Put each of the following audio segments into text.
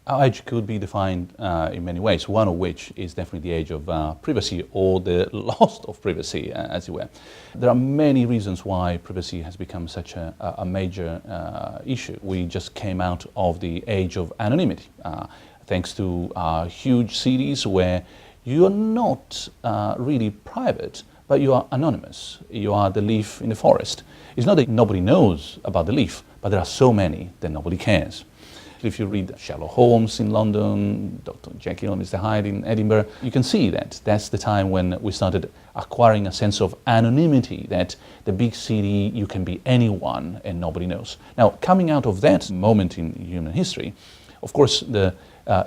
Our age could be defined in many ways, one of which is definitely the age of privacy, or the loss of privacy, as it were. There are many reasons why privacy has become such a major issue. We just came out of the age of anonymity, thanks to huge cities where you are not really private, but you are anonymous. You are the leaf in the forest. It's not that nobody knows about the leaf, but there are so many that nobody cares. If you read Sherlock Holmes in London, Dr. Jekyll and Mr. Hyde in Edinburgh, you can see that that's the time when we started acquiring a sense of anonymity, that the big city, you can be anyone and nobody knows. Now, coming out of that moment in human history, of course, the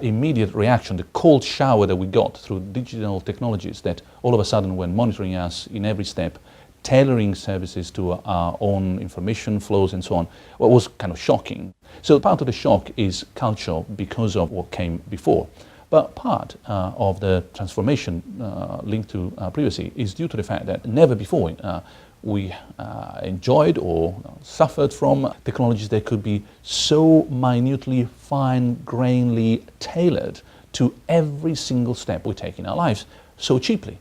immediate reaction, the cold shower that we got through digital technologies that all of a sudden were monitoring us in every step, tailoring services to our own information flows and so on, was kind of shocking. So part of the shock is cultural because of what came before. But part of the transformation linked to privacy is due to the fact that never before we enjoyed or suffered from technologies that could be so minutely, fine-grainedly tailored to every single step we take in our lives so cheaply.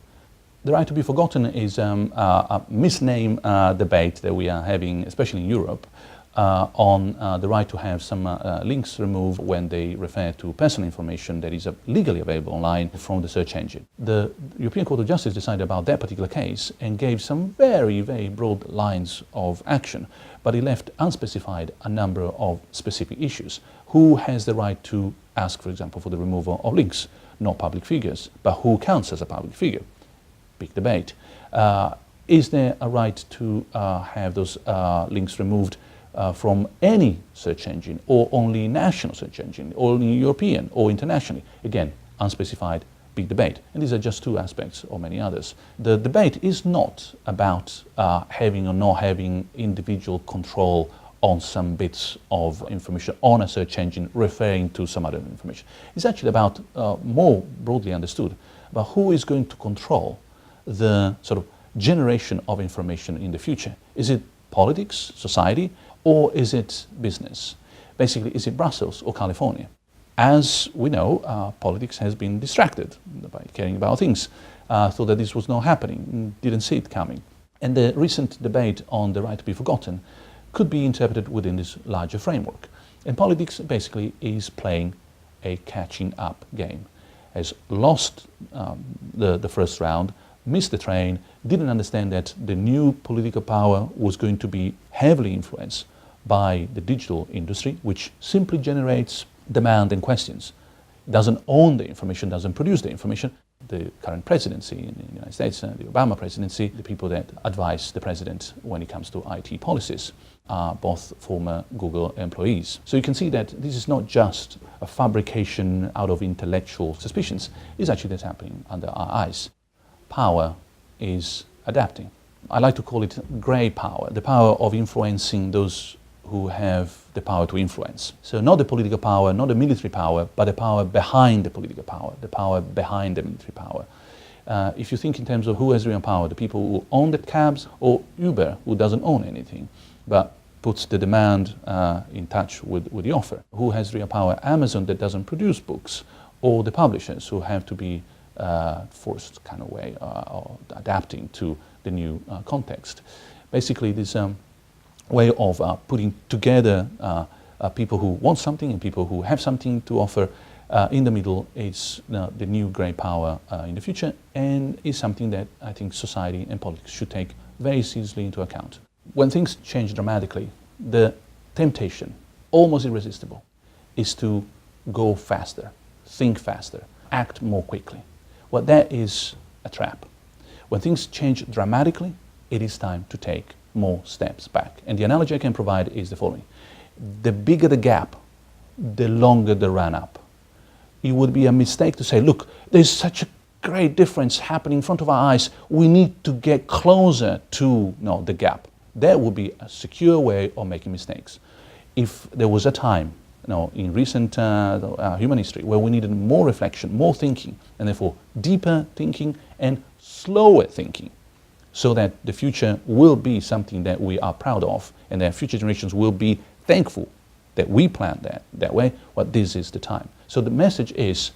The right to be forgotten is a misnamed debate that we are having, especially in Europe, on the right to have some links removed when they refer to personal information that is legally available online from the search engine. The European Court of Justice decided about that particular case and gave some very, very broad lines of action, but it left unspecified a number of specific issues. Who has the right to ask, for example, for the removal of links? Not public figures, but who counts as a public figure? Big debate. Is there a right to have those links removed from any search engine, or only national search engine, or only European or internationally? Again, unspecified, big debate. And these are just two aspects of many others. The debate is not about having or not having individual control on some bits of information on a search engine referring to some other information. It's actually about, more broadly understood, about who is going to control the sort of generation of information in the future. Is it politics, society, or is it business? Basically, is it Brussels or California? As we know, politics has been distracted by caring about things, thought that this was not happening, didn't see it coming. And the recent debate on the right to be forgotten could be interpreted within this larger framework. And politics basically is playing a catching up game. Has lost the first round, missed the train, didn't understand that the new political power was going to be heavily influenced by the digital industry, which simply generates demand and questions. It doesn't own the information, doesn't produce the information. The current presidency in the United States, the Obama presidency, the people that advise the president when it comes to IT policies are both former Google employees. So you can see that this is not just a fabrication out of intellectual suspicions, it's actually that's happening under our eyes. Power is adapting. I like to call it grey power, the power of influencing those who have the power to influence. So not the political power, not the military power, but the power behind the political power, the power behind the military power. If you think in terms of who has real power, the people who own the cabs, or Uber, who doesn't own anything, but puts the demand in touch with the offer. Who has real power? Amazon, that doesn't produce books, or the publishers who have to be forced kind of way, or adapting to the new context. Basically, this way of putting together people who want something and people who have something to offer in the middle is the new grey power in the future, and is something that I think society and politics should take very seriously into account. When things change dramatically, the temptation, almost irresistible, is to go faster, think faster, act more quickly. Well, that is a trap. When things change dramatically, it is time to take more steps back. And the analogy I can provide is the following. The bigger the gap, the longer the run up. It would be a mistake to say, look, there's such a great difference happening in front of our eyes, we need to get closer to the gap. That would be a secure way of making mistakes. If there was a time in recent human history where we needed more reflection, more thinking, and therefore deeper thinking and slower thinking, so that the future will be something that we are proud of and that future generations will be thankful that we planned that way, well, this is the time. So the message is,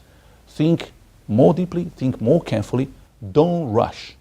think more deeply, think more carefully, don't rush